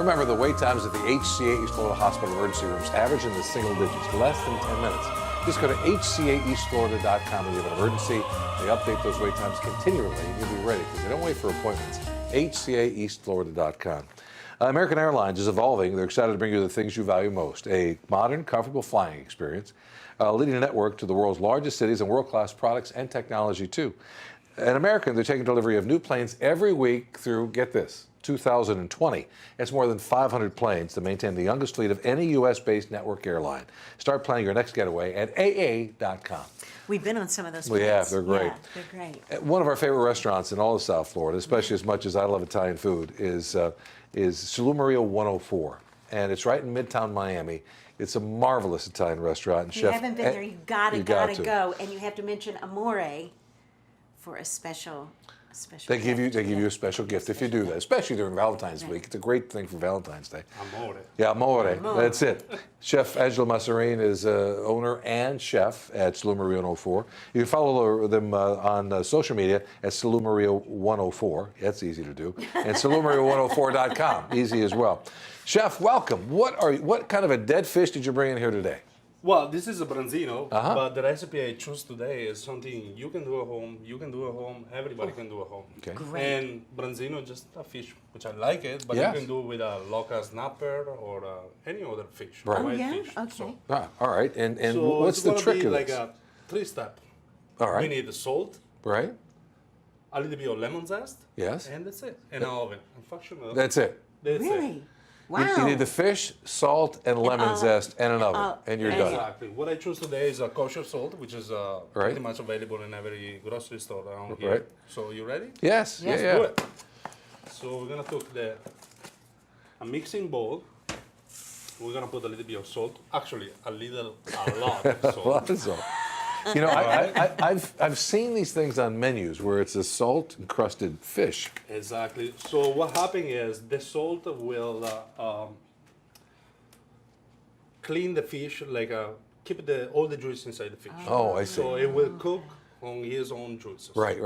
Remember, the wait times at the HCA East Florida Hospital emergency rooms average in the single digits, less than 10 minutes. Just go to hcaeastflorida.com when you have an emergency. They update those wait times continually, and you'll be ready because they don't wait for appointments. hcaeastflorida.com. American Airlines is evolving. They're excited to bring you the things you value most. A modern, comfortable flying experience, leading a network to the world's largest cities and world-class products and technology, too. At American, they're taking delivery of new planes every week through, get this, 2020. It's more than 500 planes to maintain the youngest fleet of any U.S.-based network airline. Start planning your next getaway at aa.com. We've been on some of those We planes. have. They're great. Yeah, they're great. One of our favorite restaurants in all of South Florida, especially as much as I love Italian food, is Salumeria 104. And it's right in Midtown Miami. It's a marvelous Italian restaurant. And If you haven't been there, you gotta go. And you have to mention Amore for a special They give gift. you a special gift if you do that, especially during Valentine's week. It's a great thing for Valentine's Day. Amore. Yeah, amore. That's it. Chef Angelo Masarin is owner and chef at Salumeria 104. You can follow them on social media at Salumeria 104. That's easy to do. And Salumeria104.com, easy as well. Chef, welcome. What kind of a dead fish did you bring in here today? Well, this is a branzino, but the recipe I choose today is something you can do at home, everybody can do at home. Okay. Great. And branzino, just a fish, which I like it, but Yes. you can do with a local snapper or any other fish. Right. white yeah? fish. Okay. All right. And So what's it's the gonna trick be of like this? a 3-step. All right. We need the salt, Right? a little bit of lemon zest, Yes. and that's it. And an oven. Unfortunately, That's it. that's it. Really? Wow. You need the fish, salt, and lemon zest, and an oven, and you're done. Exactly. What I choose today is a kosher salt, which is Right. pretty much available in every grocery store around here. Right. So you ready? Yes. Yes. Yeah. Do it. So we're gonna take a mixing bowl. We're gonna put a little bit of salt. Actually, a lot of salt. Well, that's all. You know, I've seen these things on menus where it's a salt encrusted fish. Exactly. So what happens is the salt will clean the fish, like keep all the juice inside the fish. Oh, I see. So it will cook on his own juices. Right.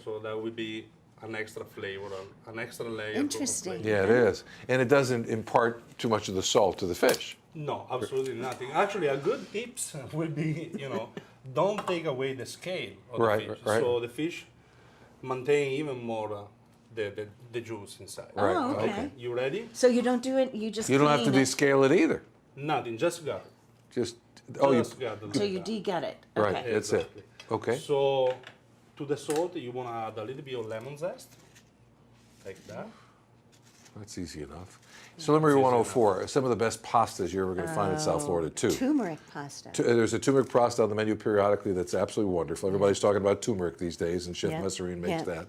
So that would be an extra flavor, an extra layer. Interesting. Of flavor. Yeah, it is. And it doesn't impart too much of the salt to the fish. No, absolutely nothing. Actually, a good tips will be, don't take away the scale of Right, the fish. right. So the fish maintain even more the juice inside. Right. Oh, okay. You ready? So you don't do it, you just You don't have to clean it. descale it either. Nothing, just gut it. Just Just gut it. So you de-gut it. right. Okay. That's Exactly. it. Okay. So to the salt, you want to add a little bit of lemon zest, like that. That's easy enough. Salumeria 104. Some of the best pastas you're ever going to find in South Florida too. Turmeric pasta. There's a turmeric pasta on the menu periodically that's absolutely wonderful. Everybody's talking about turmeric these days, and Chef Yeah, Masarin makes yeah.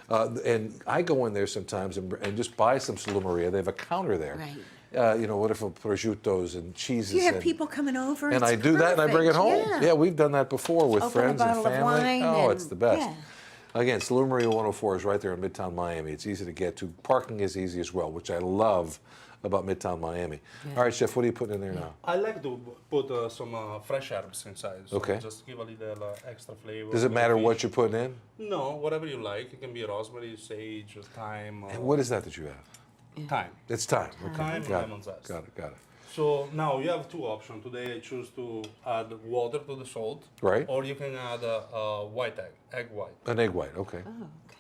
that. And I go in there sometimes and just buy some Salumeria. They have a counter there. Right. Wonderful prosciuttos and cheeses. You have and, people coming over. and it's I do that and I bring it perfect. home. Yeah, we've done that before with Open a friends and bottle of family. wine Oh, and- it's the best. yeah. Again, Salumeria 104 is right there in Midtown Miami. It's easy to get to. Parking is easy as well, which I love about Midtown Miami. All right, Chef, what are you putting in there now? I like to put some fresh herbs inside. So Okay. just give a little extra flavor. Does it to the matter fish. what you're putting in? No, whatever you like. It can be rosemary, sage, or thyme. And what is that you have? Thyme. It's thyme. Okay. Thyme, Got lemon it. zest. Got it. So now you have two options. Today I choose to add water to the salt. Right. Or you can add a white egg white. An egg white, okay. Oh, okay.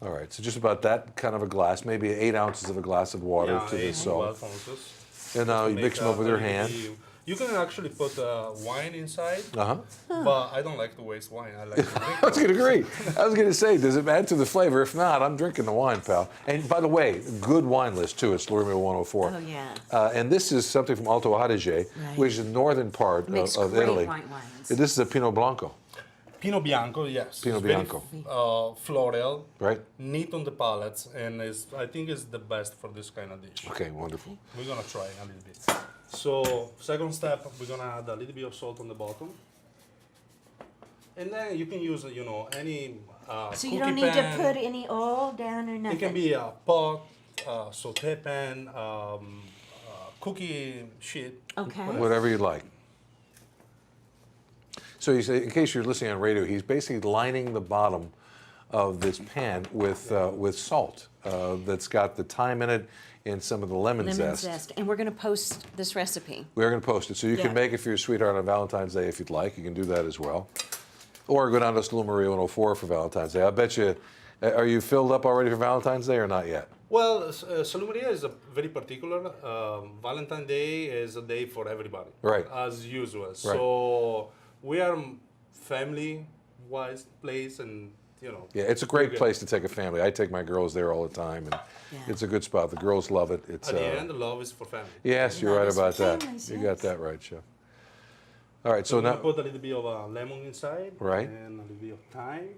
All right, so just about that kind of a glass, maybe 8 ounces of a glass of water to the 8 to salt. 12 ounces. And now you Make mix them up with a your little hand. bit- You can actually put wine inside, Uh-huh. but I don't like to waste wine. I like to drink I was going to agree. I was going to say, does it add to the flavor? If not, I'm drinking the wine, pal. And by the way, good wine list, too. It's Salumeria 104. Oh, yeah. And this is something from Alto Adige, which is the northern part Makes of great Italy. white wines. This is a Pinot Blanco, Pinot Bianco, yes. Pinot It's very, Bianco. floral, right? neat on the palates, and I think it's the best for this kind of dish. Okay, wonderful. We're gonna try a little bit. So, second step, we're gonna add a little bit of salt on the bottom. And then you can use, any So you cookie don't need pan. to put any oil down or nothing? It can be a pot, saute pan, cookie sheet. Okay. Whatever you like. So you say, in case you're listening on radio, he's basically lining the bottom of this pan with salt that's got the thyme in it and some of the lemon zest. And we're going to post this recipe. We're going to post it. So you Yeah. can make it for your sweetheart on Valentine's Day if you'd like. You can do that as well. Or go down to Salumeria 104 for Valentine's Day. I bet you, are you filled up already for Valentine's Day or not yet? Well, Salumeria is a very particular. Valentine's Day is a day for everybody, Right. as usual. So we are family-wise place, and you know. Yeah, it's a great place to take a family. I take my girls there all the time, and it's a good spot. The girls love it. It's At the end, love is for family. yes, you're Love right is for about that. families, You yes. got that right, Chef. All right, so We're now, gonna put a little bit of lemon inside, Right. and a little bit of thyme.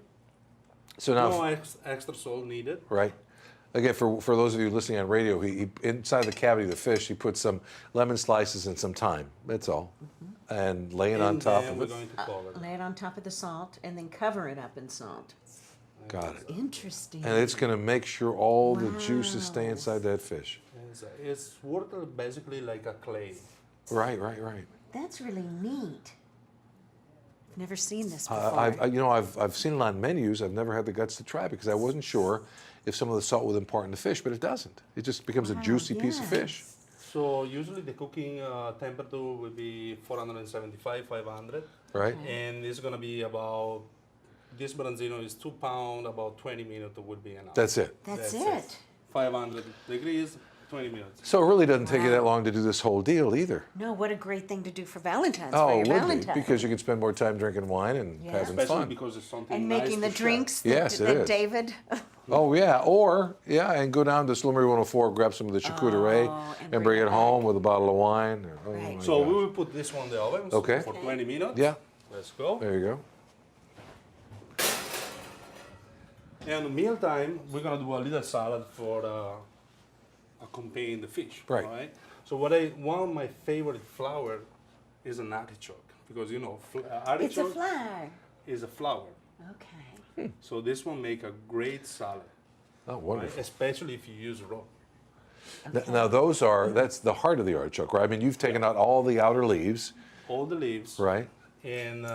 so now, No extra salt needed. right. Again, for those of you listening on radio, he inside the cavity of the fish, he put some lemon slices and some thyme. That's all, and lay it on And top then of we're it. going to cover it. Lay it on top of the salt and then cover it up in salt. Got it. Interesting. And it's going to make sure all the juices stay inside that fish. It's worked basically like a clay. Right. That's really neat. I've never seen this before. I've seen it on menus. I've never had the guts to try it because I wasn't sure if some of the salt would impart in the fish, but it doesn't. It just becomes a juicy piece of fish. So usually the cooking temperature will be 475, 500. Right. And it's gonna be about, this branzino is 2 pounds, about 20 minutes would be enough. That's it. That's it. 500 degrees, 20 minutes. So it really doesn't take you that long to do this whole deal either. No, what a great thing to do for Valentine's. Oh, for it your would be, Valentine. because you can spend more time drinking wine and Yeah. having Especially fun. because it's something and nice making the to share. drinks Yes, it that is. David. Oh yeah, and go down to Salumeria 104, grab some of the charcuterie, and bring it home with a bottle of wine. Oh, Right. my So gosh. we will put this one in the oven Okay. for 20 minutes. Yeah, Let's go. there you go. And mealtime, we're gonna do a little salad for accompanying the fish. Right. all So one of my favorite flower is an artichoke, because you know It's a artichoke flower. is a flower. Okay. So this one make a great salad, Oh, right? wonderful. Especially if you use raw. Now that's the heart of the artichoke, right? I mean, you've taken out all the outer leaves, All the leaves. right? And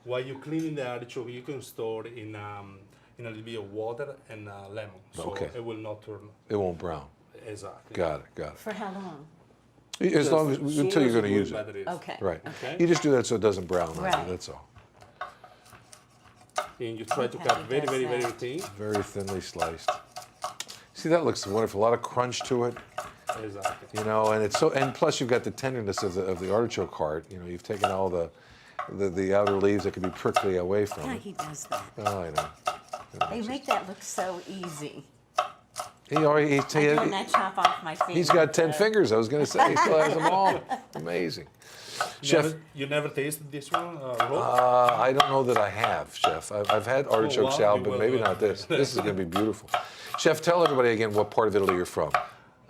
while you're cleaning the artichoke, you can store it in a little bit of water and lemon, so Okay. it will not turn. It won't brown. Exactly. Got it. For how long? As long as Soon until you're as going to you use do it. better is. Okay. Right. Okay. You just do that so it doesn't brown on you, Right. that's all. And you try to Okay, cut very, does very, very that. thin. Very thinly sliced. See, that looks wonderful. A lot of crunch to it, Exactly. you know, and it's so. And plus, you've got the tenderness of the artichoke heart. You know, you've taken all the outer leaves that can be prickly away from Yeah, it. he does that. Oh, I know. They make that look so easy. He already. I'm doing that chop off my finger. He's got 10 fingers. I was going to say he still has them all. Amazing. Chef, You never tasted this one raw? I don't know that I have, Chef. I've had artichoke wow, salad, you but will maybe do not it. this. This is going to be beautiful. Chef, tell everybody again what part of Italy you're from.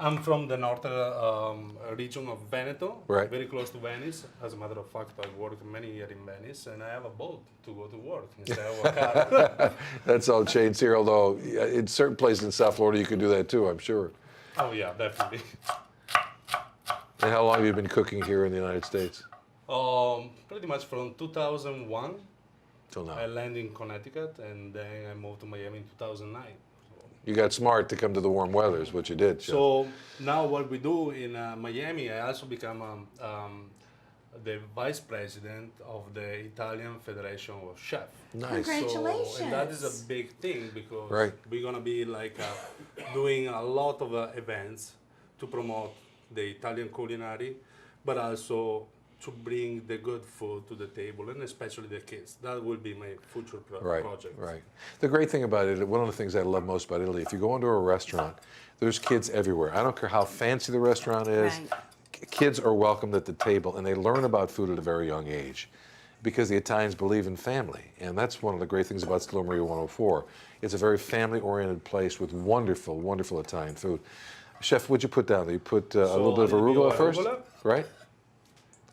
I'm from the northern region of Veneto, Right. very close to Venice. As a matter of fact, I worked many years in Venice, and I have a boat to go to work instead of a car. That's all changed here, although in certain places in South Florida you can do that too, I'm sure. Oh yeah, definitely. And how long have you been cooking here in the United States? Pretty much from 2001, Till I now. landed in Connecticut, and then I moved to Miami in 2009. You got smart to come to the warm weather, is what you did, Chef. So now what we do in Miami, I also become the vice president of the Italian Federation of Chefs. Nice. Congratulations. And that is a big thing because Right. we're gonna be like doing a lot of events to promote the Italian culinary, but also to bring the good food to the table, and especially the kids. That will be my future project. Right. The great thing about it, one of the things I love most about Italy, if you go into a restaurant, there's kids everywhere. I don't care how fancy the restaurant is. Right. Kids are welcomed at the table, and they learn about food at a very young age because the Italians believe in family. And that's one of the great things about Salumeria 104. It's a very family-oriented place with wonderful, wonderful Italian food. Chef, what'd you put down there? You put a little bit of arugula first? arugula. Right?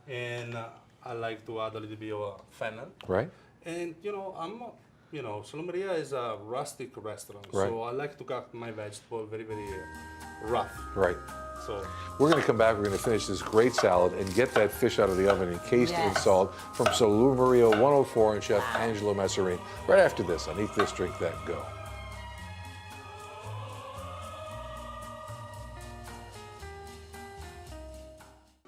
And I like to add a little bit of fennel. Right? And Salumeria is a rustic restaurant, Right. so I like to cut my vegetable very, very rough. Right. So We're going to come back, we're going to finish this great salad and get that fish out of the oven encased in Yes. salt from Salumeria 104 and Chef Angelo Masarin right after this on Eat This, Drink That, Go.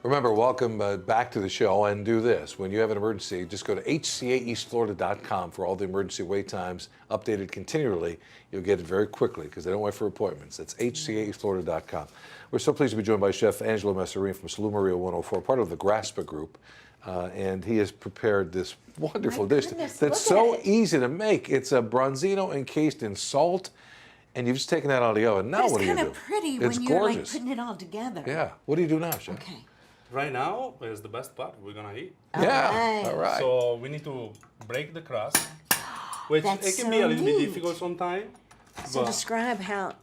Remember, welcome back to the show, and do this. When you have an emergency, just go to hcaeastflorida.com for all the emergency wait times, updated continually. You'll get it very quickly because they don't wait for appointments. That's hcaeastflorida.com. We're so pleased to be joined by Chef Angelo Masarin from Salumeria 104, part of the Graspa Group. And he has prepared this wonderful My dish goodness, that's look at so it. easy to make. It's a branzino encased in salt, and you've just taken that out of the oven. Now But what it's do you kind do? of pretty It's when you're like gorgeous. putting it all together. Yeah. What do you do now, Chef? Okay. Right now is the best part. We're gonna eat. Yeah. Alright. All right. So we need to break the crust, which That's it can so be a little bit neat. difficult sometimes. So describe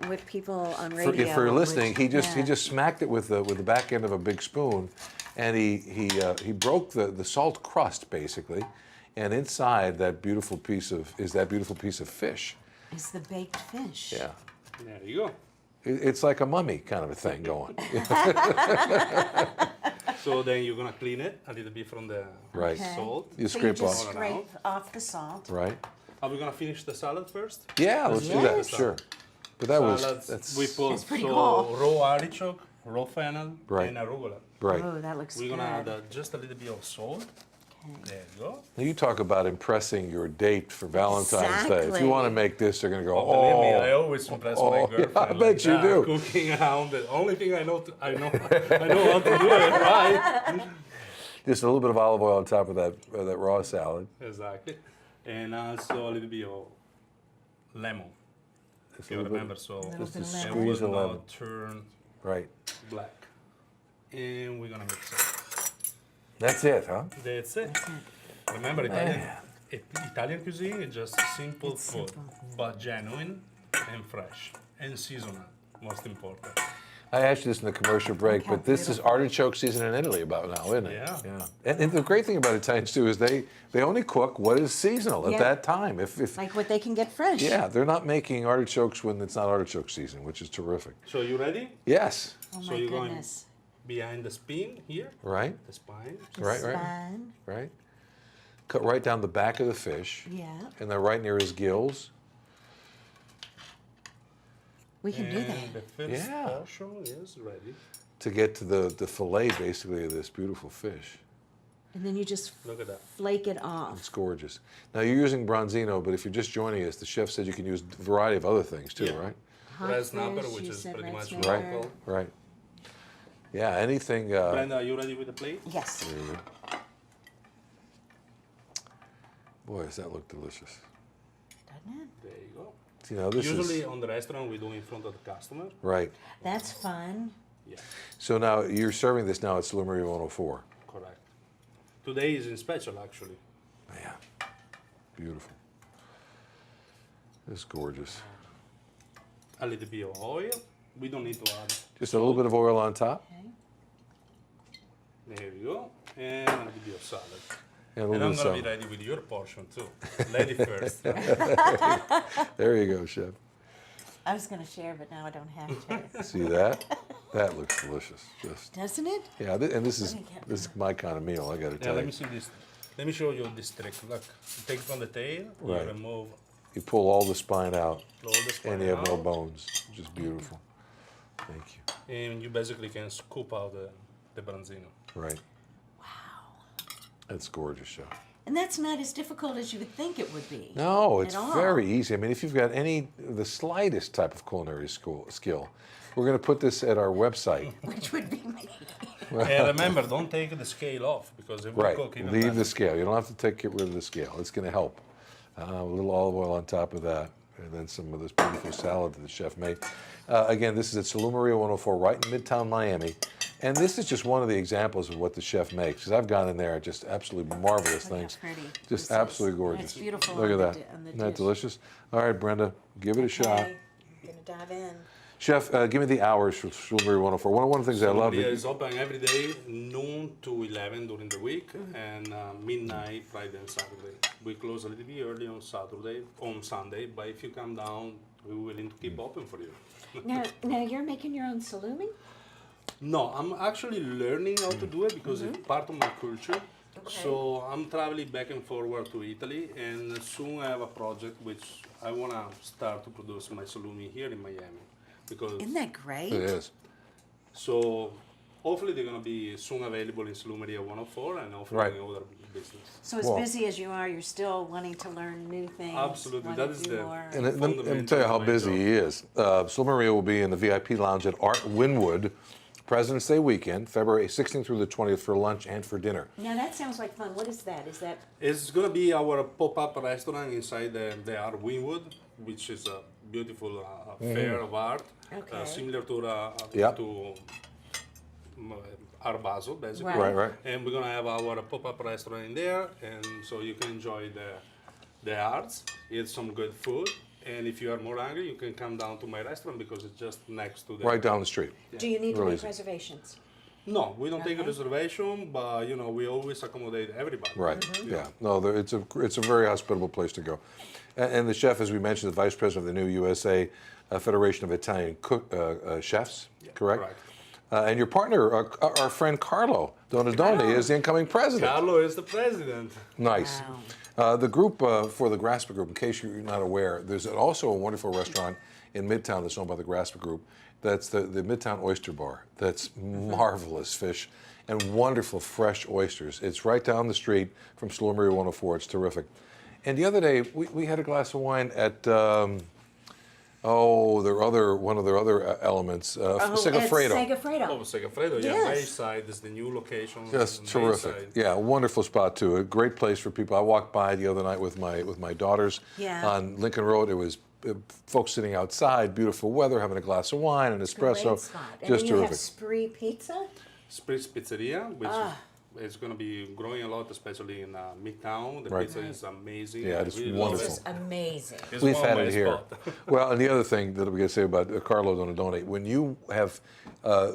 what people on radio. If you're listening, would- he just smacked it with the back end of a big spoon, and he broke the salt crust basically, and inside that beautiful piece of fish. is the baked fish. Yeah, There you go. it's like a mummy kind of a thing going. So then you're gonna clean it a little bit from the Right. Okay. salt. You So scrape you just off. scrape off the salt. Right. Are we gonna finish the salad first? Yeah, let's do that. Yes. Sure. But that Salads, that's we put That's pretty so cool. raw artichoke, raw fennel, Right. and arugula. right. Oh, that looks We're good. gonna add just a little bit of salt. Okay. There you go. Now you talk about impressing your date for Valentine's Day. If Exactly. you want to make this, they're going to go, Believe me, I oh, always impress oh, my yeah, girlfriend. I bet like you that, do. Cooking around, the only thing I know I know how to do it right. just a little bit of olive oil on top of that raw salad. Exactly, and also a little bit of lemon. Just If you a little remember, bit, so Just a it squeeze will of lemon. not turn right. black. And we're gonna mix it. That's it, huh? That's it. Remember, Italian cuisine is just simple It's food, simple. but genuine and fresh and seasonal. Most important. I asked you this in the commercial break, Look how but this is beautiful. artichoke season in Italy about now, isn't it? Yeah. Yeah. And the great thing about Italians too is they only cook what is seasonal at Yeah. that time. If Like what they can get fresh. yeah, they're not making artichokes when it's not artichoke season, which is terrific. So you ready? Yes. Oh So my you're going- goodness. Behind the spine here, Right. the spine. Right. Spine. Right. Cut right down the back of the fish. Yeah. And then right near his gills. We can do And that. the first Yeah. portion is ready. To get to the fillet, basically, of this beautiful fish. And then you just Look at that. flake it off. It's gorgeous. Now, you're using branzino, but if you're just joining us, the chef said you can use a variety of other things, too, Yeah. right? Hot Red snapper, fish, which you is said pretty red much snapper. Right. local. Right. Yeah, anything... Brenda, are you ready with the plate? Yes. there you go. Boy, does that look delicious. Doesn't it? There you go. You know, this Usually is... on the restaurant, we do in front of the customer. Right. That's fun. Yeah, So now, you're serving this now at Salumeria 104. correct. Today is in special, actually. Man, beautiful. It's gorgeous. A little bit of oil. We don't need to add. Just a little bit of oil on top, Okay. There you go. And a little bit of salad. and a And little I'm bit of gonna be salad. ready with your portion too. Lady first. There you go, chef. I was going to share, but now I don't have to. See that? That looks delicious. Just Doesn't it? yeah, and this is Let me get my kind of meal. I got to Yeah, tell let you. me see this. Let me show you this trick. Look, you take from the tail, Right. you remove You pull all the spine out, all the spine and you have no out, bones. Just beautiful. Thank you. and you basically can scoop out the branzino. Right. Wow. That's gorgeous, chef. And that's not as difficult as you would think it would be. No, it's At all. very easy. I mean, if you've got the slightest type of culinary skill, we're going to put this at our website. Which would be me. And remember, don't take the scale off because it will Right. cook even Leave better. the scale. You don't have to get rid of the scale. It's going to help. A little olive oil on top of that, and then some of this beautiful salad that the chef made. Again, this is at Salumeria 104, right in Midtown Miami. And this is just one of the examples of what the chef makes. Because I've gone in there, just absolutely marvelous Look how things. pretty Just this is. absolutely gorgeous. It's beautiful Look on at the that. on the Isn't that dish. delicious? All right, Brenda, give it a shot. Okay. I'm going to dive in. Chef, give me the hours for Salumeria 104. One of the things I love. Salumeria is open every day, noon to 11 during the week, and midnight Friday and Saturday. We close a little bit early on Sunday, but if you come down, we're willing to keep open for you. Now you're making your own salumi? No, I'm actually learning how to do it because it's part of my culture. Okay. So I'm traveling back and forward to Italy, and soon I have a project which I want to start to produce my salumi here in Miami. Because Isn't that great? It is. so hopefully they're going to be soon available in Salumeria 104 and hopefully Right. in other business. So as Well- busy as you are, you're still wanting to learn new things. Absolutely, wanting that is to do the- more. And let me tell you how busy he is. Salumeria will be in the VIP lounge at Art Wynwood President's Day weekend, February 16th through the 20th for lunch and for dinner. Now that sounds like fun. What is that? Is that It's going to be our pop-up restaurant inside the Art Wynwood, which is a beautiful fair of art, Okay. similar to Yep. Art Basel, basically. Right. Right. And we're going to have our pop-up restaurant in there, and so you can enjoy the arts, eat some good food, and if you are more hungry, you can come down to my restaurant because it's just next to the... Right down the street. do you need to Really make easy. reservations? No, we don't take a Okay. reservation, but we always accommodate everybody. Right. Yeah. No, it's a very hospitable place to go. And the chef, as we mentioned, the vice president of the new USA Federation of Italian Chefs, correct? correct. And your partner, our friend Carlo Donadoni, is the incoming president. Carlo is the president. Nice. Wow. The group for the Graspa Group, in case you're not aware, there's also a wonderful restaurant in Midtown that's owned by the Graspa Group. That's the Midtown Oyster Bar. That's marvelous fish and wonderful fresh oysters. It's right down the street from Salumeria 104. It's terrific. And the other day, we had a glass of wine at, one of their other elements, Segafredo. Segafredo. Oh, Segafredo, yeah. Yes. Bayside is the new location. Just in terrific. Bayside. Yeah, a wonderful spot too. A great place for people. I walked by the other night with my daughters Yeah. on Lincoln Road. It was folks sitting outside, beautiful weather, having a glass of wine, an espresso. Great spot. And Just then you have terrific. Spree Pizza. Spritz Pizzeria, which is going to be growing a lot, especially in Midtown. The Right. pizza is amazing. Yeah, I it's really love wonderful. This is amazing. It's We've one of had my it here. spot. Well, and the other thing that we got to say about Carlo Donadoni, when you have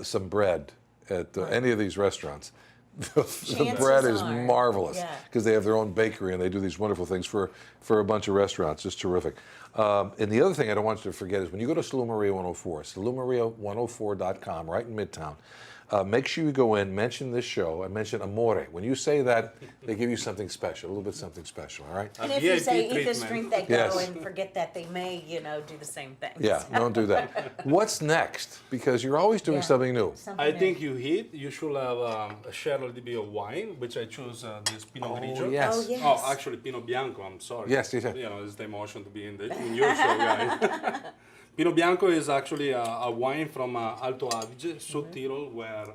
some bread at any of these restaurants, the bread is are. marvelous Yeah. because they have their own bakery and they do these wonderful things for a bunch of restaurants. Just terrific. And the other thing I don't want you to forget is when you go to Salumeria 104, salumeria104.com, right in Midtown, make sure you go in, mention this show, and mention Amore. When you say that, they give you something special, a little bit something special, all right? And if you VIP say eat this, treatment. drink that, go Yes. and forget that, they may, do the same thing. Yeah, don't do that. What's next? Because you're always doing Yeah. something new. Something I new. think you should have share a little bit of wine, which I choose this Pinot Grigio. yes. Oh, yes. Oh, actually, Pinot Bianco. I'm sorry. Yes, yes, yes. It's the emotion to be in your show, guys. Pinot Bianco is actually a wine from Alto Adige, South Tyrol, where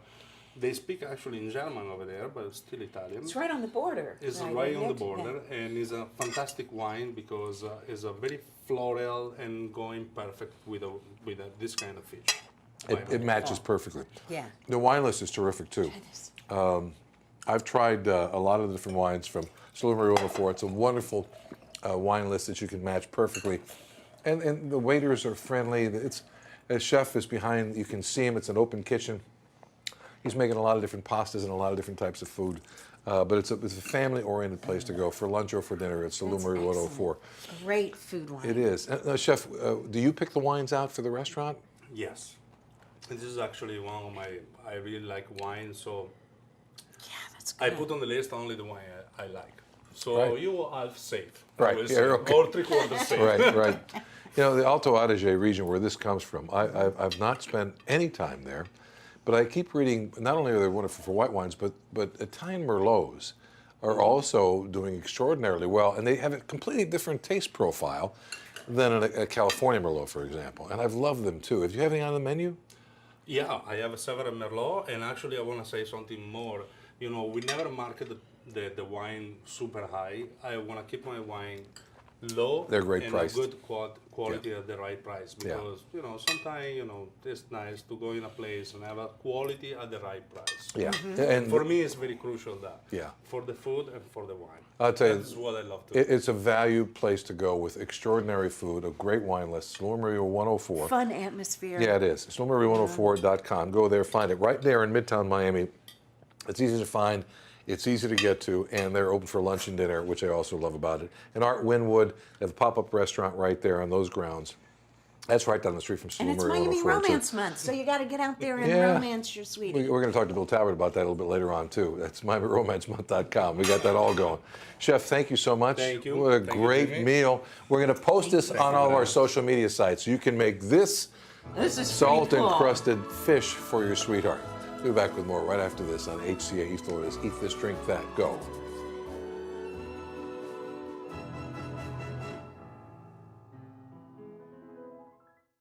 they speak actually in German over there, but it's still Italian. It's right on the border. It's in right on the Italy. border, and it's a fantastic wine because it's a very floral and going perfect with this kind of fish. It matches perfectly. Yeah. The wine list is terrific too. I've tried a lot of the different wines from Salumeria 104. It's a wonderful wine list that you can match perfectly. And the waiters are friendly. A chef is behind, you can see him, it's an open kitchen. He's making a lot of different pastas and a lot of different types of food. But it's a family-oriented place to go for lunch or for dinner at Salumeria 104. Great food wine. It is. Chef, do you pick the wines out for the restaurant? Yes. This is actually one of I really like wine, so Yeah, that's I good. put on the list only the wine I like. So Right. you are half safe. Right, I will yeah, say, okay. or 3/4 safe. Right, right. The Alto Adige region where this comes from, I've not spent any time there, but I keep reading, not only are they wonderful for white wines, but Italian Merlots are also doing extraordinarily well, and they have a completely different taste profile than a California Merlot, for example. And I've loved them too. Do you have any on the menu? Yeah, I have several Merlot, and actually I want to say something more. We never market the wine super high. I want to keep my wine low. They're great and priced. a good quality at the right price because sometimes it's nice to go in a place and have a quality at the right price. Yeah. Mm-hmm. And For me, it's very crucial that. Yeah. For the food and for the wine. I'll tell you, That's what I love to do. it's a value place to go with extraordinary food, a great wine list, Salumeria 104. Fun atmosphere. Yeah, it is. Salumeria104.com. Go there, find it right there in Midtown Miami. It's easy to find, it's easy to get to, and they're open for lunch and dinner, which I also love about it. And Art Wynwood, they have a pop-up restaurant right there on those grounds. That's right down the street from And it's Salumeria Miami 104 too. Romance Month, so you got to get out there and Yeah. romance your sweetie. We're going to talk to Bill Talbot about that a little bit later on too. That's MiamiRomanceMonth.com. We got that all going. Chef, thank you so much. Thank you. What a Thank you, great Jimmy. meal. We're going to post this on all of our social media sites so you can make this This is salt pretty cool. encrusted fish for your sweetheart. We'll be back with more right after this on HCA East Florida's Eat This, Drink That. Go.